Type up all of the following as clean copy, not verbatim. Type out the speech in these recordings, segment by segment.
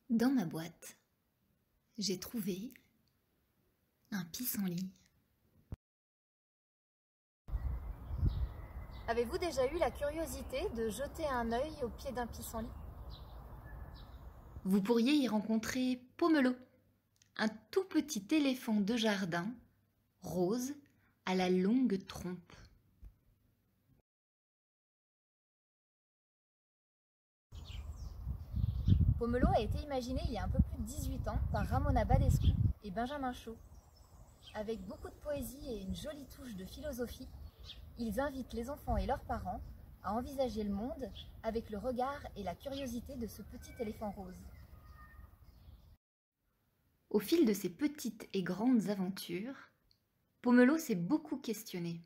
Dans ma boîte, j'ai trouvé un pissenlit. Avez-vous déjà eu la curiosité de jeter un œil au pied d'un pissenlit? Vous pourriez y rencontrer Pomelot, un tout petit éléphant de jardin, rose, à la longue trompe. Pomelot a été imaginé il y a un peu plus de 18 ans par Ramona Badescu et Benjamin Chaud. Avec beaucoup de poésie et une jolie touche de philosophie, ils invitent les enfants et leurs parents à envisager le monde avec le regard et la curiosité de ce petit éléphant rose. Au fil de ses petites et grandes aventures, Pomelot s'est beaucoup questionné.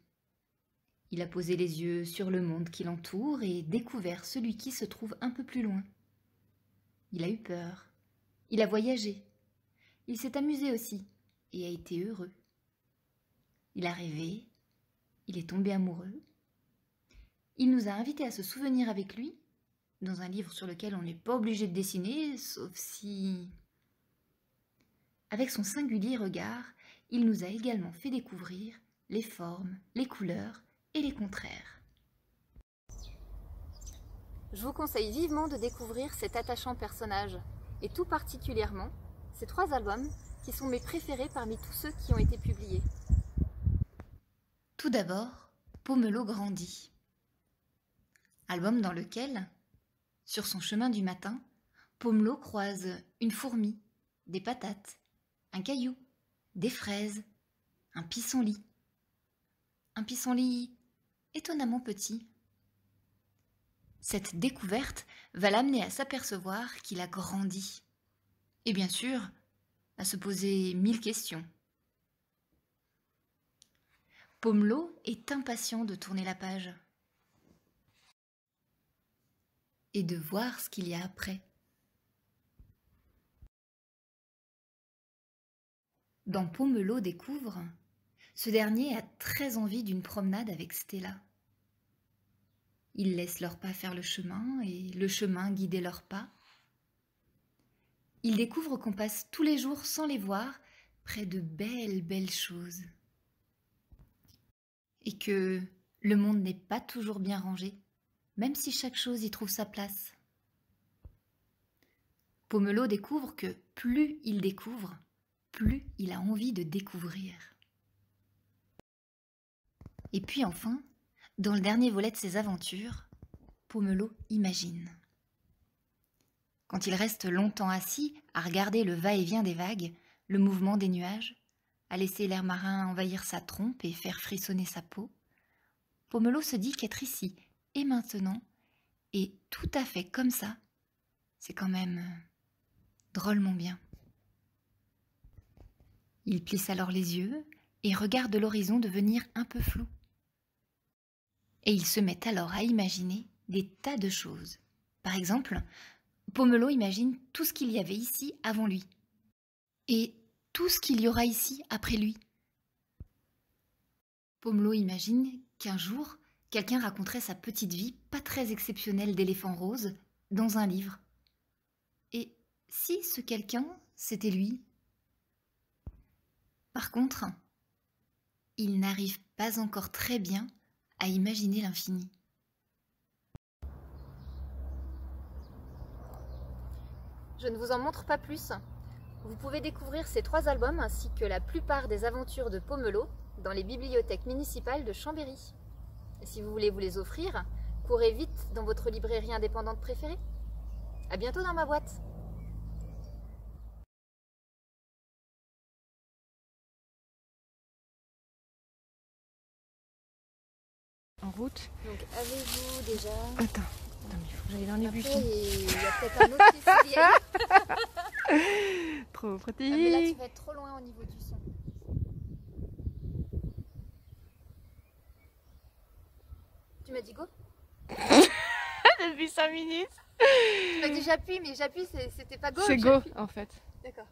Il a posé les yeux sur le monde qui l'entoure et découvert celui qui se trouve un peu plus loin. Il a eu peur, il a voyagé, il s'est amusé aussi et a été heureux. Il a rêvé, il est tombé amoureux. Il nous a invités à se souvenir avec lui, dans un livre sur lequel on n'est pas obligé de dessiner, sauf si... Avec son singulier regard, il nous a également fait découvrir les formes, les couleurs et les contraires. Je vous conseille vivement de découvrir cet attachant personnage, et tout particulièrement ces 3 albums qui sont mes préférés parmi tous ceux qui ont été publiés. Tout d'abord, Pomelot grandit. Album dans lequel, sur son chemin du matin, Pomelot croise une fourmi, des patates, un caillou, des fraises, un pissenlit. Un pissenlit étonnamment petit. Cette découverte va l'amener à s'apercevoir qu'il a grandi. Et bien sûr, à se poser 1000 questions. Pomelot est impatient de tourner la page et de voir ce qu'il y a après. Dans Pomelot découvre, ce dernier a très envie d'une promenade avec Stella. Il laisse leurs pas faire le chemin et le chemin guider leurs pas. Il découvre qu'on passe tous les jours sans les voir près de belles choses. Et que le monde n'est pas toujours bien rangé, même si chaque chose y trouve sa place. Pomelot découvre que plus il découvre, plus il a envie de découvrir. Et puis enfin, dans le dernier volet de ses aventures, Pomelot imagine. Quand il reste longtemps assis à regarder le va-et-vient des vagues, le mouvement des nuages, à laisser l'air marin envahir sa trompe et faire frissonner sa peau, Pomelot se dit qu'être ici et maintenant, et tout à fait comme ça, c'est quand même drôlement bien. Il plisse alors les yeux et regarde l'horizon devenir un peu flou. Et il se met alors à imaginer des tas de choses. Par exemple, Pomelot imagine tout ce qu'il y avait ici avant lui et tout ce qu'il y aura ici après lui. Pomelot imagine qu'un jour, quelqu'un raconterait sa petite vie pas très exceptionnelle d'éléphant rose dans un livre. Et si ce quelqu'un, c'était lui? Par contre, il n'arrive pas encore très bien à imaginer l'infini. Je ne vous en montre pas plus. Vous pouvez découvrir ces 3 albums ainsi que la plupart des aventures de Pomelot dans les bibliothèques municipales de Chambéry. Et si vous voulez vous les offrir, courez vite dans votre librairie indépendante préférée. À bientôt dans ma boîte. En route. Donc avez-vous déjà... Attends, mais il faut que j'aille dans les Après, buissons. il y a peut-être un autre pissenlit. Trop Ah, mais là tu pratique. vas être trop loin au niveau du son. Tu m'as dit go? Depuis 5 minutes. Tu m'as dit j'appuie, mais j'appuie c'était pas go. C'est go en fait. D'accord.